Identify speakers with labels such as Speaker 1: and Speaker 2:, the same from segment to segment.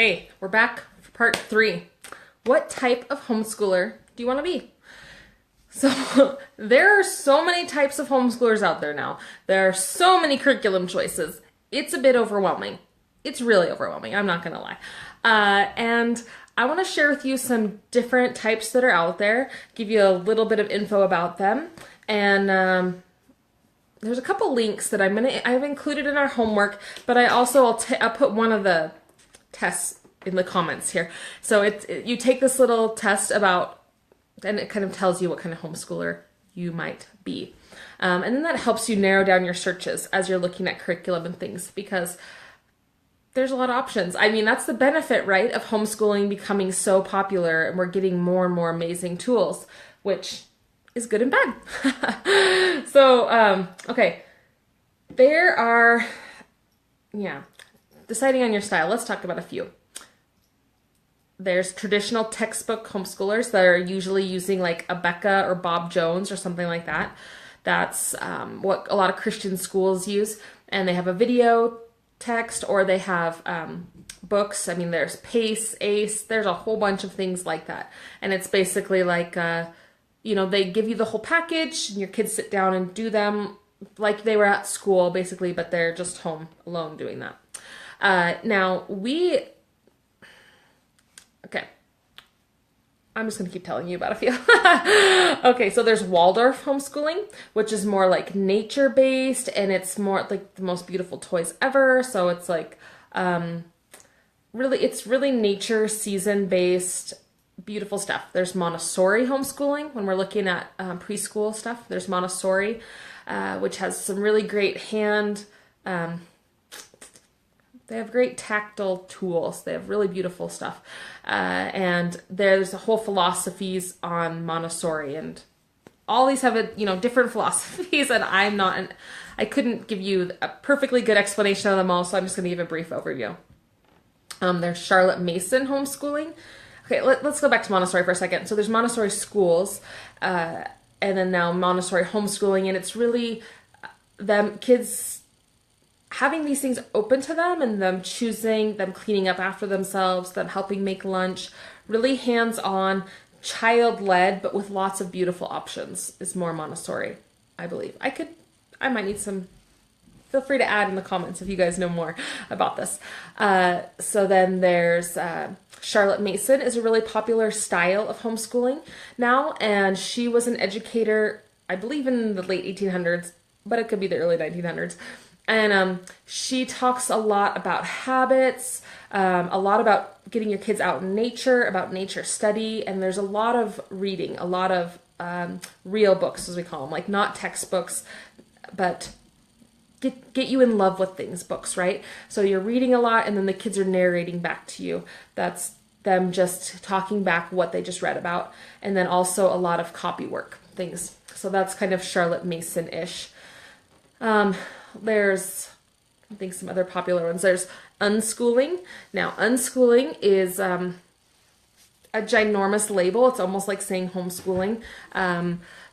Speaker 1: Hey, we're back for part 3. What type of homeschooler do you want to be? So there are so many types of homeschoolers out there now. There are so many curriculum choices. It's a bit overwhelming. It's really overwhelming, I'm not going to lie. And I want to share with you some different types that are out there, give you a little bit of info about them, and there's a couple links that I've included in our homework, but I'll put one of the tests in the comments here. So you take this little test about, and it kind of tells you what kind of homeschooler you might be. And then that helps you narrow down your searches as you're looking at curriculum and things, because there's a lot of options. I mean, that's the benefit, right, of homeschooling becoming so popular, and we're getting more and more amazing tools, which is good and bad. So, okay, there are, deciding on your style. Let's talk about a few. There's traditional textbook homeschoolers that are usually using like a Becca or Bob Jones or something like that. That's what a lot of Christian schools use, and they have a video text, or they have books. I mean, there's PACE, ACE, there's a whole bunch of things like that. And it's basically like, they give you the whole package, and your kids sit down and do them like they were at school, basically, but they're just home alone doing that. Okay, I'm just going to keep telling you about a few. Okay, so there's Waldorf homeschooling, which is more like nature-based, and it's more like the most beautiful toys ever. So it's like, it's really nature, season-based, beautiful stuff. There's Montessori homeschooling. When we're looking at preschool stuff, there's Montessori, which has some really great they have great tactile tools. They have really beautiful stuff. And there's a whole philosophies on Montessori, and all these have different philosophies, and I couldn't give you a perfectly good explanation of them all, so I'm just going to give a brief overview. There's Charlotte Mason homeschooling. Okay, let's go back to Montessori for a second. So there's Montessori schools, and then now Montessori homeschooling, and it's really them kids having these things open to them, and them choosing, them cleaning up after themselves, them helping make lunch, really hands-on, child-led, but with lots of beautiful options is more Montessori, I believe. I might need some, feel free to add in the comments if you guys know more about this. So then there's Charlotte Mason is a really popular style of homeschooling now, and she was an educator, I believe in the late 1800s, but it could be the early 1900s. And she talks a lot about habits, a lot about getting your kids out in nature, about nature study, and there's a lot of reading, a lot of real books, as we call them, like not textbooks, but get you in love with things, books, right? So you're reading a lot, and then the kids are narrating back to you. That's them just talking back what they just read about, and then also a lot of copy work things. So that's kind of Charlotte Mason-ish. There's, I think, some other popular ones. There's unschooling. Now, unschooling is a ginormous label. It's almost like saying homeschooling.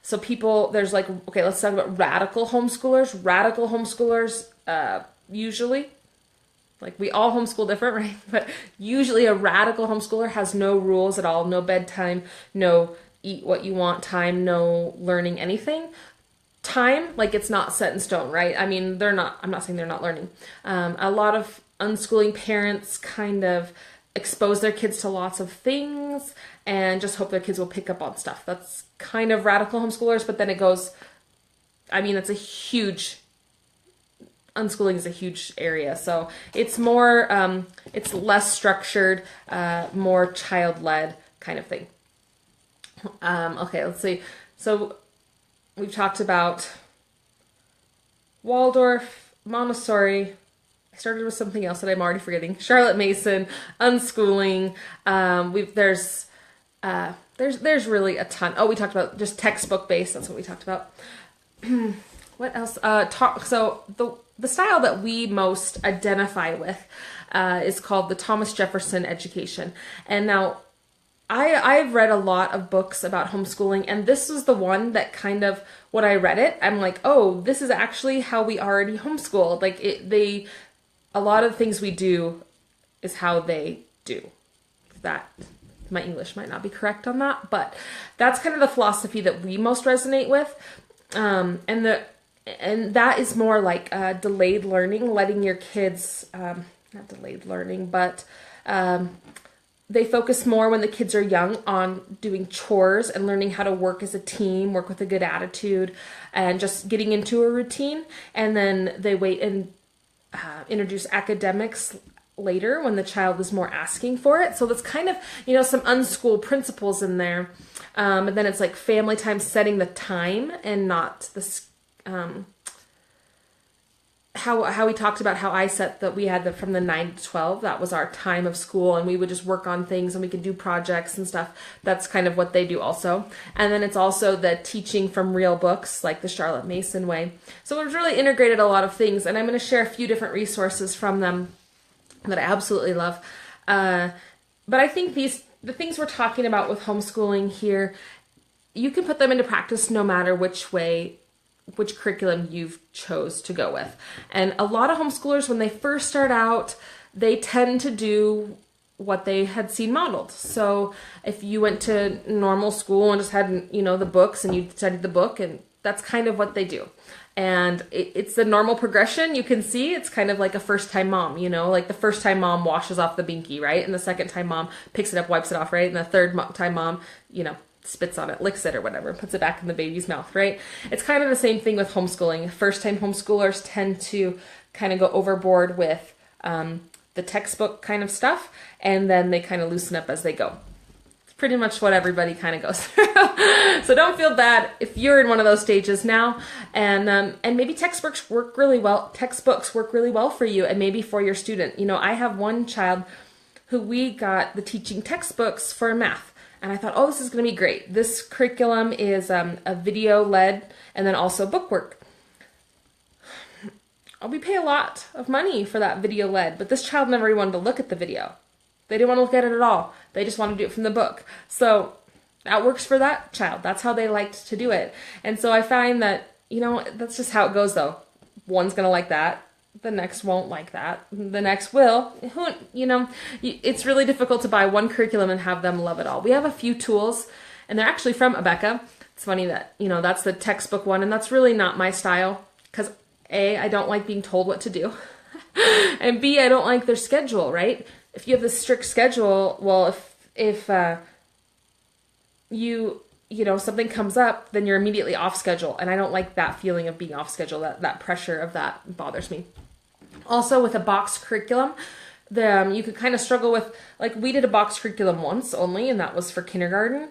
Speaker 1: So people, there's like, okay, let's talk about radical homeschoolers. Radical homeschoolers, usually, like we all homeschool different, right? But usually a radical homeschooler has no rules at all, no bedtime, no eat what you want time, no learning anything. Time, like it's not set in stone, right? I mean, I'm not saying they're not learning. A lot of unschooling parents kind of expose their kids to lots of things and just hope their kids will pick up on stuff. That's kind of radical homeschoolers, but then it goes, unschooling is a huge area. So it's more, it's less structured, more child-led kind of thing. Okay, let's see. So we've talked about Waldorf, Montessori. I started with something else that I'm already forgetting. Charlotte Mason, unschooling. There's really a ton. Oh, we talked about just textbook based. That's what we talked about. What else? So the style that we most identify with is called the Thomas Jefferson education. And now I've read a lot of books about homeschooling, and this was the one that kind of, when I read it, I'm like, oh, this is actually how we already homeschool. Like a lot of things we do is how they do. That, my English might not be correct on that, but that's kind of the philosophy that we most resonate with. And that is more like delayed learning, letting your kids, not delayed learning, but they focus more when the kids are young on doing chores and learning how to work as a team, work with a good attitude, and just getting into a routine. And then they wait and introduce academics later when the child is more asking for it. So that's kind of, some unschooled principles in there. And then it's like family time, setting the time, and not the how we talked about how I set that we had from the 9 to 12. That was our time of school, and we would just work on things and we could do projects and stuff. That's kind of what they do also. And then it's also the teaching from real books, like the Charlotte Mason way. So we've really integrated a lot of things, and I'm going to share a few different resources from them that I absolutely love. But I think the things we're talking about with homeschooling here, you can put them into practice no matter which curriculum you've chose to go with. And a lot of homeschoolers, when they first start out, they tend to do what they had seen modeled. So if you went to normal school and just had, the books and you studied the book, and that's kind of what they do. And it's the normal progression. You can see it's kind of like a first-time mom, like the first time mom washes off the binky, right? And the second time mom picks it up, wipes it off, right? And the third time mom, spits on it, licks it or whatever, puts it back in the baby's mouth, right? It's kind of the same thing with homeschooling. First-time homeschoolers tend to kind of go overboard with the textbook kind of stuff, and then they kind of loosen up as they go. It's pretty much what everybody kind of goes through. So don't feel bad if you're in one of those stages now, and maybe textbooks work really well for you, and maybe for your student. I have one child who we got the teaching textbooks for math. And I thought, oh, this is going to be great. This curriculum is a video-led and then also bookwork. We pay a lot of money for that video-led, but this child never wanted to look at the video. They didn't want to look at it at all. They just wanted to do it from the book. So that works for that child. That's how they liked to do it. And so I find that, that's just how it goes, though. One's going to like that. The next won't like that. The next will. It's really difficult to buy one curriculum and have them love it all. We have a few tools, and they're actually from Abeka. It's funny that, that's the textbook one, and that's really not my style, because A, I don't like being told what to do, and B, I don't like their schedule, right? If you have this strict schedule, well, if something comes up, then you're immediately off schedule, and I don't like that feeling of being off schedule. That pressure of that bothers me. Also, with a box curriculum, you could kind of struggle with, like, we did a box curriculum once only, and that was for kindergarten.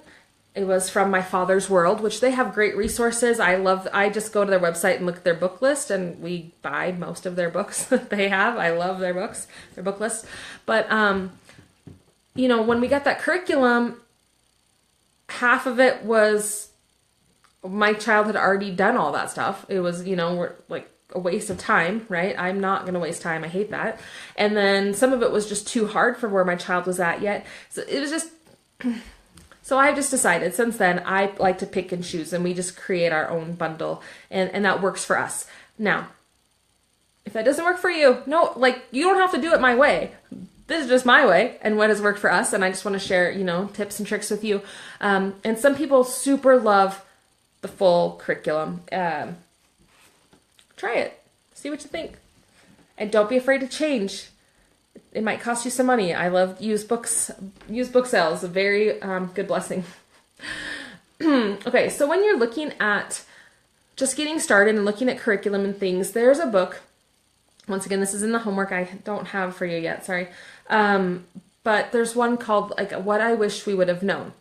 Speaker 1: It was from My Father's World, which they have great resources. I just go to their website and look at their book list, and we buy most of their books that they have. I love their books, their book list. But, when we got that curriculum, half of it was, my child had already done all that stuff. It was, we're like a waste of time, right? I'm not going to waste time. I hate that. And then some of it was just too hard for where my child was at yet. So it was just, so I've just decided since then, I like to pick and choose, and we just create our own bundle, and that works for us. Now, if that doesn't work for you, no, you don't have to do it my way. This is just my way and what has worked for us. And I just want to share, tips and tricks with you. And some people super love the full curriculum. Try it. See what you think. And don't be afraid to change. It might cost you some money. I love used books. Used book sales, a very good blessing. Okay, so when you're looking at just getting started and looking at curriculum and things, there's a book. Once again, this is in the homework I don't have for you yet, sorry. But there's one called What I Wish We Would Have Known.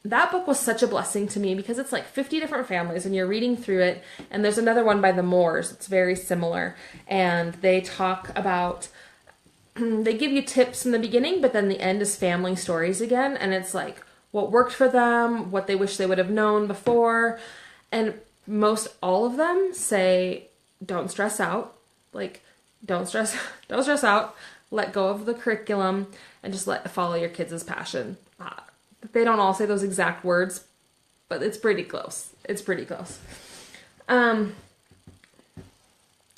Speaker 1: That book was such a blessing to me because it's like 50 different families and you're reading through it. And there's another one by the Moores. It's very similar. And they talk about, they give you tips in the beginning, but then the end is family stories again. And it's like what worked for them, what they wish they would have known before. And most all of them say, don't stress out. Don't stress out. Let go of the curriculum and just follow your kids' passion. They don't all say those exact words, but it's pretty close. It's pretty close.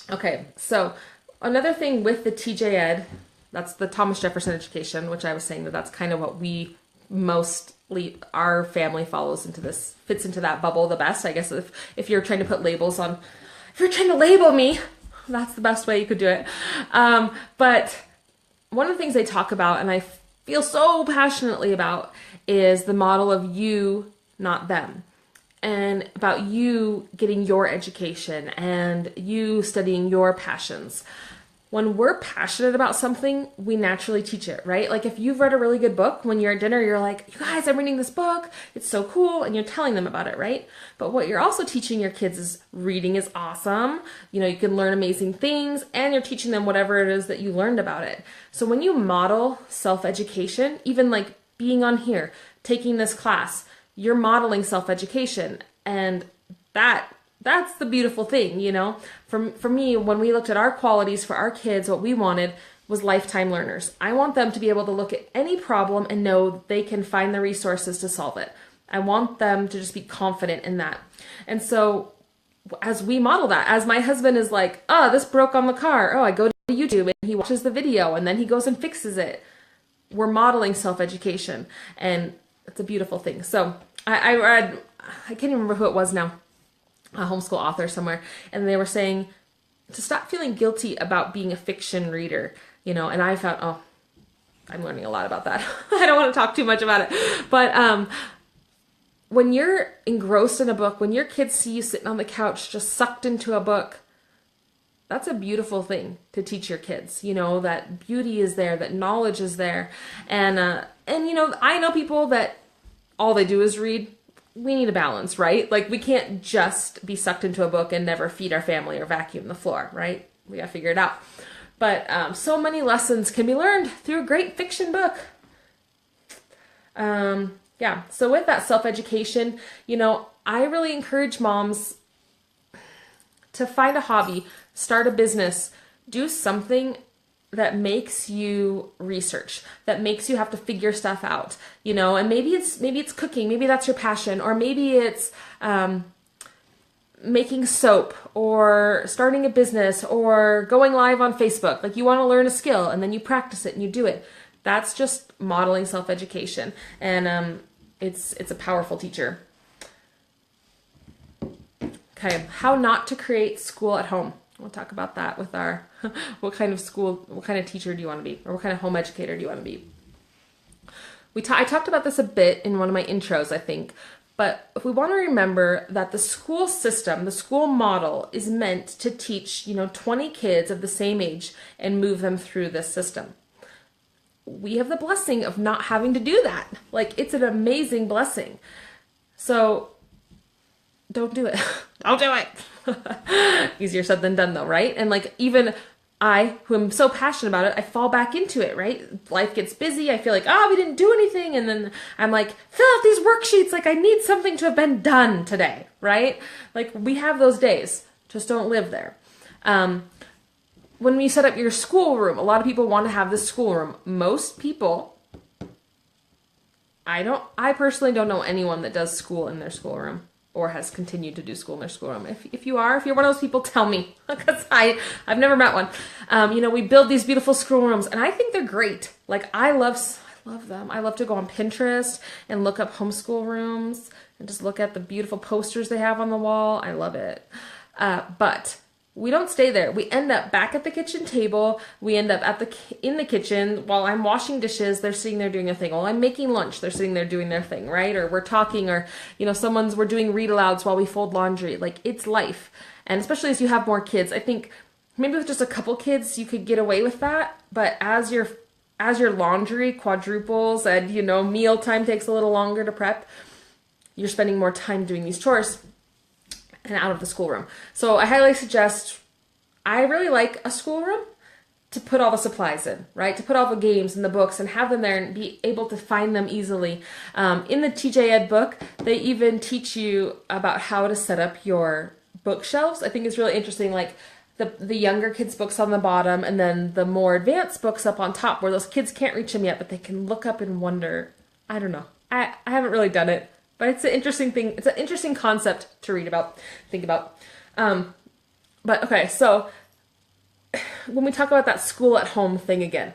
Speaker 1: Okay, so another thing with the TJ Ed That's the Thomas Jefferson education, which I was saying that's kind of what we mostly, our family follows into this, fits into that bubble the best. I guess if you're trying to put labels on, if you're trying to label me, that's the best way you could do it. But one of the things they talk about, and I feel so passionately about, is the model of you, not them. And about you getting your education and you studying your passions. When we're passionate about something, we naturally teach it, right? Like if you've read a really good book, when you're at dinner, you're like, you guys, I'm reading this book. It's so cool. And you're telling them about it, right? But what you're also teaching your kids is reading is awesome. You know, you can learn amazing things, and you're teaching them whatever it is that you learned about it. So when you model self-education, even like being on here, taking this class, you're modeling self-education. And that's the beautiful thing, you know. For me, when we looked at our qualities for our kids, what we wanted was lifetime learners. I want them to be able to look at any problem and know they can find the resources to solve it. I want them to just be confident in that. And so as we model that, as my husband is like, oh, this broke on the car. Oh, I go to YouTube and he watches the video and then he goes and fixes it. We're modeling self-education, and it's a beautiful thing. So I read, I can't even remember who it was now, a homeschool author somewhere, and they were saying to stop feeling guilty about being a fiction reader, you know, and I thought, oh, I'm learning a lot about that. I don't want to talk too much about it, but when you're engrossed in a book, when your kids see you sitting on the couch just sucked into a book, that's a beautiful thing to teach your kids, you know, that beauty is there, that knowledge is there. And you know, I know people that all they do is read. We need a balance, right? Like we can't just be sucked into a book and never feed our family or vacuum the floor, right? We gotta figure it out. But so many lessons can be learned through a great fiction book. Yeah, so with that self-education, you know, I really encourage moms to find a hobby, start a business, do something that makes you research, that makes you have to figure stuff out, you know, and maybe it's cooking, maybe that's your passion, or maybe it's making soap, or starting a business, or going live on Facebook. Like you want to learn a skill and then you practice it and you do it. That's just modeling self-education, and it's a powerful teacher. Okay, how not to create school at home. We'll talk about that with our, what kind of teacher do you want to be? Or what kind of home educator do you want to be? I talked about this a bit in one of my intros, I think. But if we want to remember that the school system, the school model is meant to teach, you know, 20 kids of the same age and move them through this system. We have the blessing of not having to do that. Like, it's an amazing blessing. So don't do it. Don't do it. Easier said than done though, right? And like even I, who am so passionate about it, I fall back into it, right? Life gets busy. I feel like, oh, we didn't do anything. And then I'm like, fill out these worksheets. Like I need something to have been done today, right? Like we have those days. Just don't live there. When we set up your schoolroom, a lot of people want to have this schoolroom. Most people, I personally don't know anyone that does school in their schoolroom, or has continued to do school in their schoolroom. If you're one of those people, tell me, because I've never met one. You know, we build these beautiful schoolrooms, and I think they're great. Like I love them. I love to go on Pinterest and look up homeschool rooms and just look at the beautiful posters they have on the wall. I love it. But we don't stay there. We end up back at the kitchen table. We end up in the kitchen while I'm washing dishes. They're sitting there doing a thing. While I'm making lunch, they're sitting there doing their thing, right? Or we're talking, or you know, we're doing read alouds while we fold laundry. Like it's life, and especially as you have more kids, I think maybe with just a couple kids you could get away with that. But as your laundry quadruples and you know meal time takes a little longer to prep, you're spending more time doing these chores and out of the schoolroom. So I highly suggest, I really like a schoolroom to put all the supplies in, right? To put all the games and the books and have them there and be able to find them easily. In the TJ Ed book, they even teach you about how to set up your bookshelves. I think it's really interesting, like the younger kids' books on the bottom and then the more advanced books up on top where those kids can't reach them yet, but they can look up and wonder. I don't know. I haven't really done it. But it's an interesting thing. It's an interesting concept to read about, think about. But okay, so when we talk about that school at home thing again,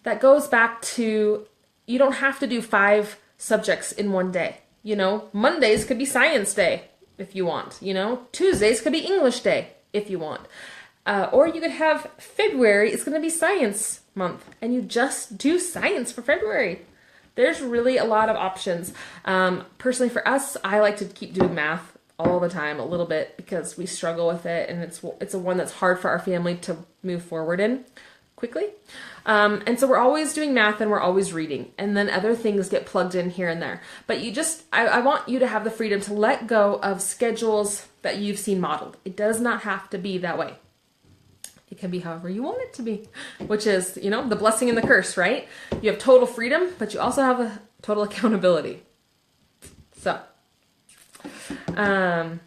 Speaker 1: that goes back to, you don't have to do 5 subjects in one day. You know, Mondays could be science day if you want, you know, Tuesdays could be English day if you want. Or you could have February, it's going to be science month, and you just do science for February. There's really a lot of options. Personally for us, I like to keep doing math all the time a little bit because we struggle with it, and it's a one that's hard for our family to move forward in quickly. And so we're always doing math and we're always reading, and then other things get plugged in here and there. But I want you to have the freedom to let go of schedules that you've seen modeled. It does not have to be that way. It can be however you want it to be, which is, you know, the blessing and the curse, right? You have total freedom, but you also have a total accountability. So, and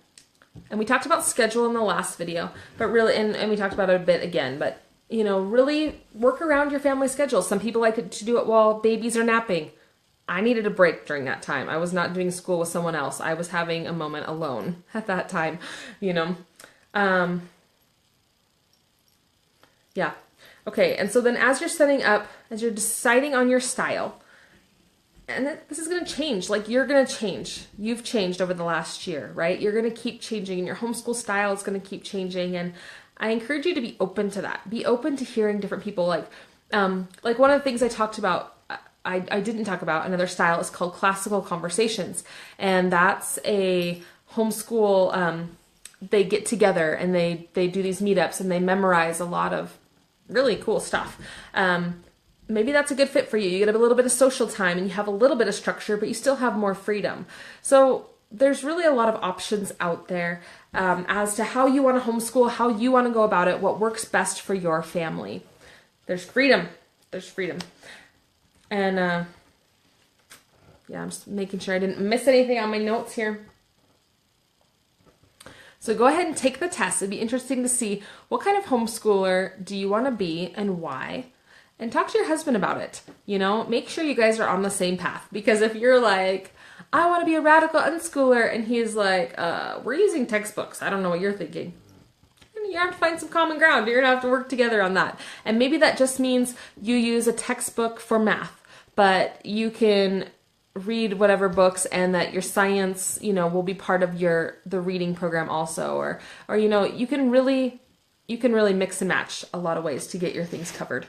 Speaker 1: we talked about schedule in the last video, but really, and we talked about it a bit again, but you know, really work around your family schedule. Some people like to do it while babies are napping. I needed a break during that time. I was not doing school with someone else. I was having a moment alone at that time, you know. Yeah. Okay. And so then as you're setting up, as you're deciding on your style, and this is going to change, like you're going to change. You've changed over the last year, right? You're going to keep changing, and your homeschool style is going to keep changing. And I encourage you to be open to that. Be open to hearing different people. Like one of the things I talked about, I didn't talk about, another style is called classical conversations. And that's a homeschool, they get together and they do these meetups and they memorize a lot of really cool stuff. Maybe that's a good fit for you. You get a little bit of social time and you have a little bit of structure, but you still have more freedom. So there's really a lot of options out there as to how you want to homeschool, how you want to go about it, what works best for your family. There's freedom. There's freedom. And yeah, I'm just making sure I didn't miss anything on my notes here. So go ahead and take the test. It'd be interesting to see what kind of homeschooler do you want to be and why. And talk to your husband about it. You know, make sure you guys are on the same path. Because if you're like, I want to be a radical unschooler, and he's like, we're using textbooks, I don't know what you're thinking. And you have to find some common ground. You're going to have to work together on that. And maybe that just means you use a textbook for math, but you can read whatever books, and that your science, you know, will be part of the reading program also, or you know, you can really mix and match a lot of ways to get your things covered.